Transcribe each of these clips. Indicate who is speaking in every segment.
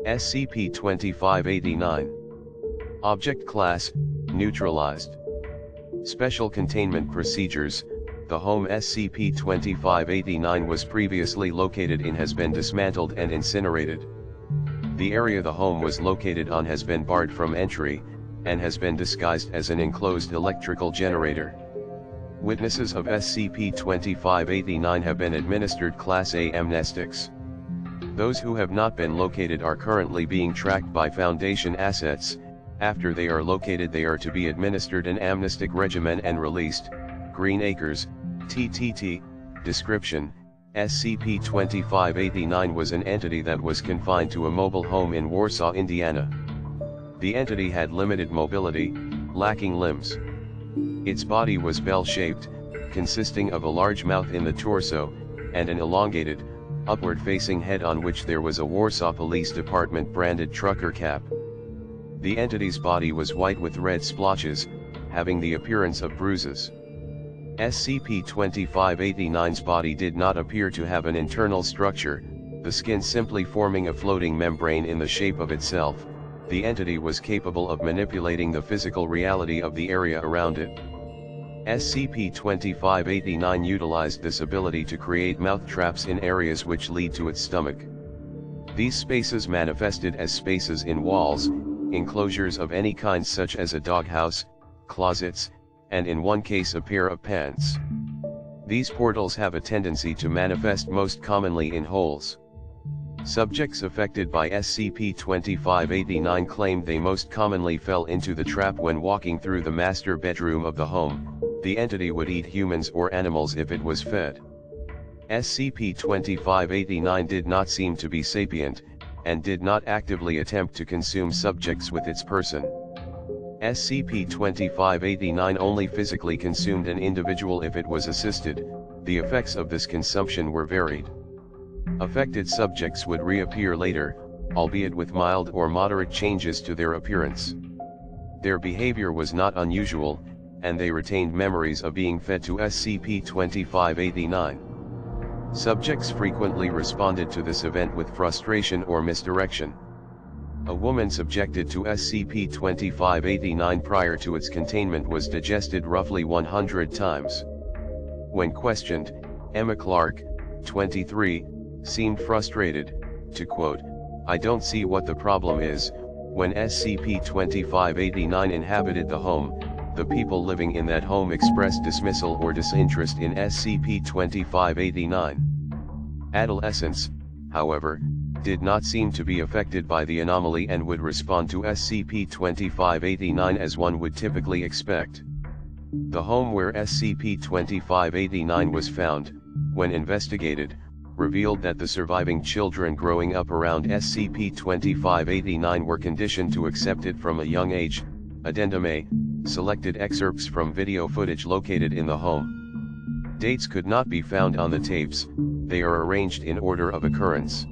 Speaker 1: SCP-2589. Object Class, Neutralized. Special Containment Procedures. The home SCP-2589 was previously located in has been dismantled and incinerated. The area the home was located on has been barred from entry, and has been disguised as an enclosed electrical generator. Witnesses of SCP-2589 have been administered Class A amnestics. Those who have not been located are currently being tracked by Foundation assets. After they are located, they are to be administered an amnestic regimen and released. Green Acres, TTT. Description: SCP-2589 was an entity that was confined to a mobile home in Warsaw, Indiana. The entity had limited mobility, lacking limbs. Its body was bell-shaped, consisting of a large mouth in the torso, and an elongated, upward-facing head on which there was a Warsaw Police Department branded trucker cap. The entity's body was white with red splotches, having the appearance of bruises. SCP-2589's body did not appear to have an internal structure, the skin simply forming a floating membrane in the shape of itself. The entity was capable of manipulating the physical reality of the area around it. SCP-2589 utilized this ability to create mouth traps in areas which lead to its stomach. These spaces manifested as spaces in walls, enclosures of any kind such as a doghouse, closets, and in one case a pair of pants. These portals have a tendency to manifest most commonly in holes. Subjects affected by SCP-2589 claimed they most commonly fell into the trap when walking through the master bedroom of the home. The entity would eat humans or animals if it was fed. SCP-2589 did not seem to be sapient, and did not actively attempt to consume subjects with its person. SCP-2589 only physically consumed an individual if it was assisted. The effects of this consumption were varied. Affected subjects would reappear later, albeit with mild or moderate changes to their appearance. Their behavior was not unusual, and they retained memories of being fed to SCP-2589. Subjects frequently responded to this event with frustration or misdirection. A woman subjected to SCP-2589 prior to its containment was digested roughly 100 times. When questioned, Emma Clark, 23, seemed frustrated. To quote, "I don't see what the problem is." When SCP-2589 inhabited the home, the people living in that home expressed dismissal or disinterest in SCP-2589. Adolescents, however, did not seem to be affected by the anomaly and would respond to SCP-2589 as one would typically expect. The home where SCP-2589 was found, when investigated, revealed that the surviving children growing up around SCP-2589 were conditioned to accept it from a young age. Addendum A, selected excerpts from video footage located in the home. Dates could not be found on the tapes, they are arranged in order of occurrence.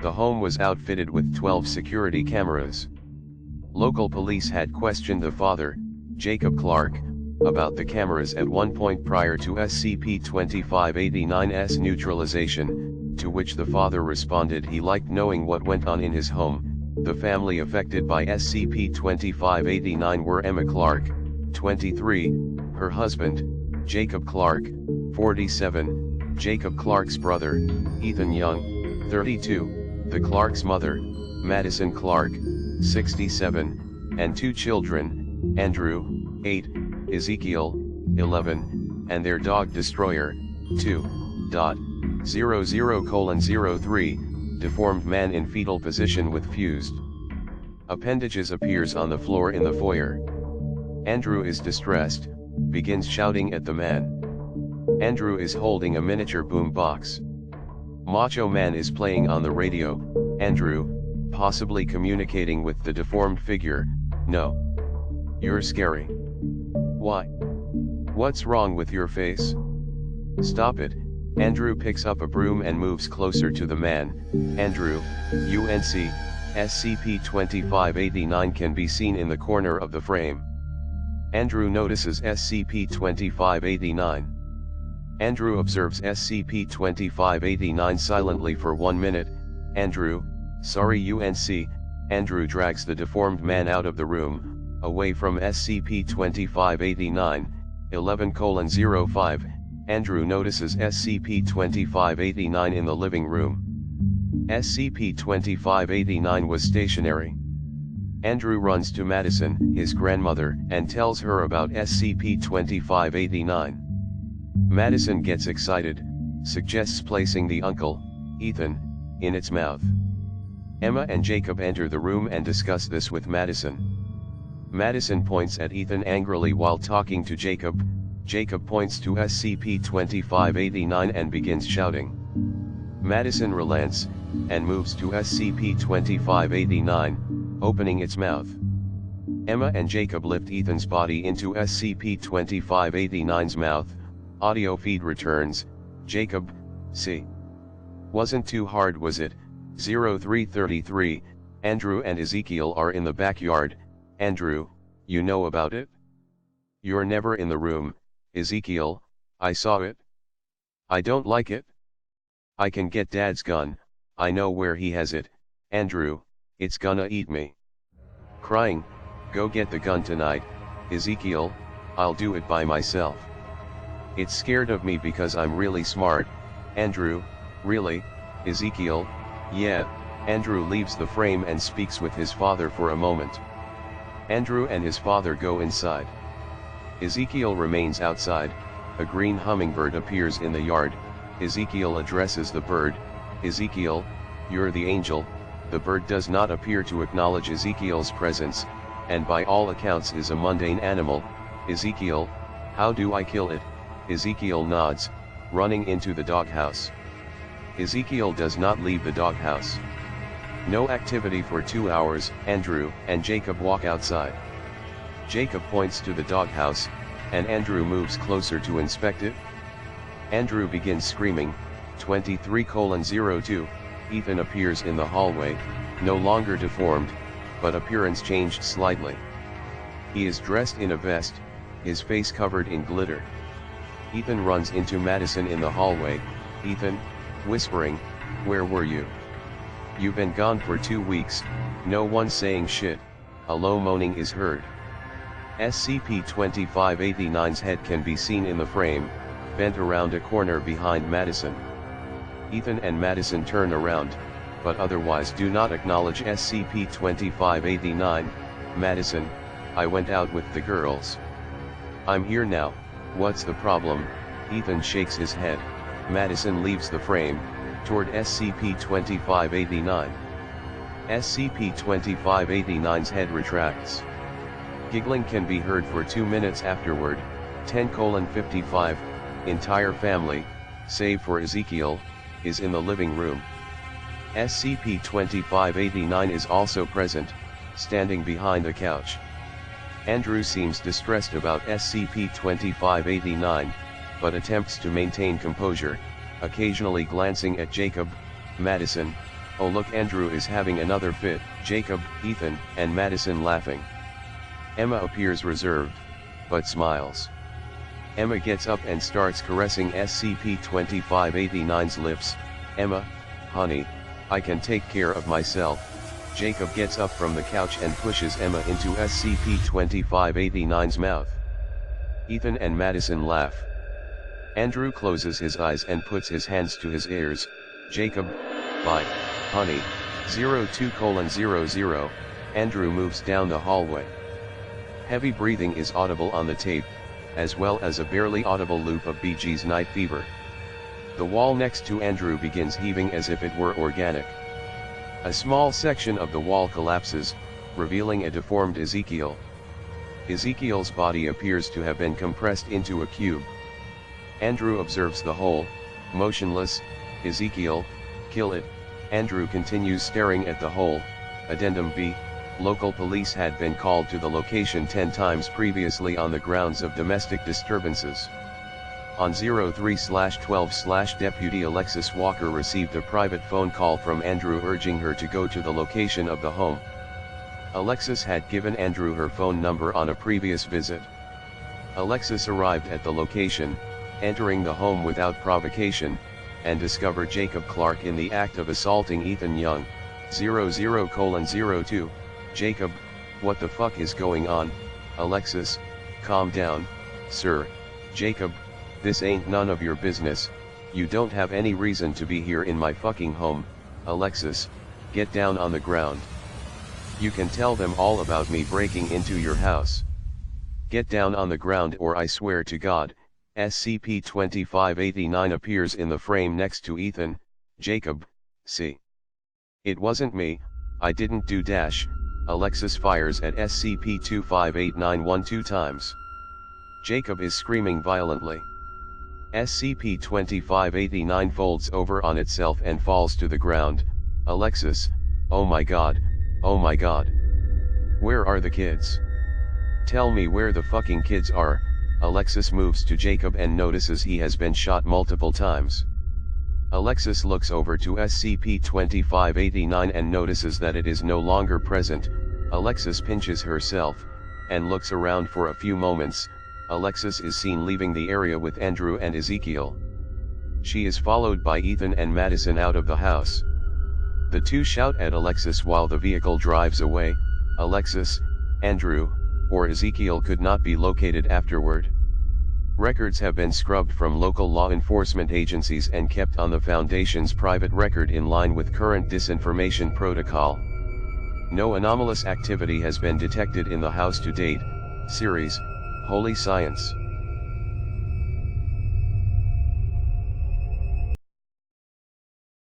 Speaker 1: The home was outfitted with 12 security cameras. Local police had questioned the father, Jacob Clark, about the cameras at one point prior to SCP-2589's neutralization, to which the father responded he liked knowing what went on in his home. The family affected by SCP-2589 were Emma Clark, 23, her husband, Jacob Clark, 47, Jacob Clark's brother, Ethan Young, 32, the Clark's mother, Madison Clark, 67, and two children, Andrew, 8, Ezekiel, 11, and their dog Destroyer, 2.00:03, deformed man in fetal position with fused appendages appears on the floor in the foyer. Andrew is distressed, begins shouting at the man. Andrew is holding a miniature boom box. Macho Man is playing on the radio. Andrew, possibly communicating with the deformed figure, "No. You're scary. Why? What's wrong with your face? Stop it." Andrew picks up a broom and moves closer to the man. Andrew, UNC, SCP-2589 can be seen in the corner of the frame. Andrew notices SCP-2589. Andrew observes SCP-2589 silently for 1 minute, Andrew, sorry UNC, Andrew drags the deformed man out of the room, away from SCP-2589, 11:05, Andrew notices SCP-2589 in the living room. SCP-2589 was stationary. Andrew runs to Madison, his grandmother, and tells her about SCP-2589. Madison gets excited, suggests placing the uncle, Ethan, in its mouth. Emma and Jacob enter the room and discuss this with Madison. Madison points at Ethan angrily while talking to Jacob. Jacob points to SCP-2589 and begins shouting. Madison relents, and moves to SCP-2589, opening its mouth. Emma and Jacob lift Ethan's body into SCP-2589's mouth. Audio feed returns. Jacob, see. Wasn't too hard, was it? 0333, Andrew and Ezekiel are in the backyard. Andrew, you know about it? You're never in the room, Ezekiel, I saw it. I don't like it. I can get Dad's gun, I know where he has it. Andrew, it's gonna eat me. Crying, go get the gun tonight, Ezekiel, I'll do it by myself. It's scared of me because I'm really smart. Andrew, really, Ezekiel? Yeah. Andrew leaves the frame and speaks with his father for a moment. Andrew and his father go inside. Ezekiel remains outside. A green hummingbird appears in the yard. Ezekiel addresses the bird. Ezekiel, you're the angel. The bird does not appear to acknowledge Ezekiel's presence, and by all accounts is a mundane animal. Ezekiel, how do I kill it? Ezekiel nods, running into the doghouse. Ezekiel does not leave the doghouse. No activity for 2 hours. Andrew and Jacob walk outside. Jacob points to the doghouse, and Andrew moves closer to inspect it. Andrew begins screaming. 23:02, Ethan appears in the hallway, no longer deformed, but appearance changed slightly. He is dressed in a vest, his face covered in glitter. Ethan runs into Madison in the hallway. Ethan, whispering, where were you? You've been gone for 2 weeks, no one saying shit. A low moaning is heard. SCP-2589's head can be seen in the frame, bent around a corner behind Madison. Ethan and Madison turn around, but otherwise do not acknowledge SCP-2589. Madison, I went out with the girls. I'm here now, what's the problem? Ethan shakes his head. Madison leaves the frame, toward SCP-2589. SCP-2589's head retracts. Giggling can be heard for 2 minutes afterward. 10:55, entire family, save for Ezekiel, is in the living room. SCP-2589 is also present, standing behind a couch. Andrew seems distressed about SCP-2589, but attempts to maintain composure, occasionally glancing at Jacob. Madison, oh look, Andrew is having another fit. Jacob, Ethan, and Madison laughing. Emma appears reserved, but smiles. Emma gets up and starts caressing SCP-2589's lips. Emma, honey, I can take care of myself. Jacob gets up from the couch and pushes Emma into SCP-2589's mouth. Ethan and Madison laugh. Andrew closes his eyes and puts his hands to his ears. Jacob, bye, honey. 02:00, Andrew moves down the hallway. Heavy breathing is audible on the tape, as well as a barely audible loop of Bee Gees' Night Fever. The wall next to Andrew begins heaving as if it were organic. A small section of the wall collapses, revealing a deformed Ezekiel. Ezekiel's body appears to have been compressed into a cube. Andrew observes the hole, motionless. Ezekiel, kill it. Andrew continues staring at the hole. Addendum B, local police had been called to the location 10 times previously on the grounds of domestic disturbances. On 03/12/, Deputy Alexis Walker received a private phone call from Andrew urging her to go to the location of the home. Alexis had given Andrew her phone number on a previous visit. Alexis arrived at the location, entering the home without provocation. and discover Jacob Clark in the act of assaulting Ethan Young, 00:02, Jacob, what the fuck is going on? Alexis, calm down, sir. Jacob, this ain't none of your business, you don't have any reason to be here in my fucking home. Alexis, get down on the ground. You can tell them all about me breaking into your house. Get down on the ground or I swear to God. SCP-2589 appears in the frame next to Ethan. Jacob, see. It wasn't me, I didn't do dash. Alexis fires at SCP-2589 2 times. Jacob is screaming violently. SCP-2589 folds over on itself and falls to the ground. Alexis, oh my god, oh my god. Where are the kids? Tell me where the fucking kids are. Alexis moves to Jacob and notices he has been shot multiple times. Alexis looks over to SCP-2589 and notices that it is no longer present. Alexis pinches herself, and looks around for a few moments. Alexis is seen leaving the area with Andrew and Ezekiel. She is followed by Ethan and Madison out of the house. The two shout at Alexis while the vehicle drives away. Alexis, Andrew, or Ezekiel could not be located afterward. Records have been scrubbed from local law enforcement agencies and kept on the Foundation's private record in line with current disinformation protocol. No anomalous activity has been detected in the house to date. Series, Holy Science.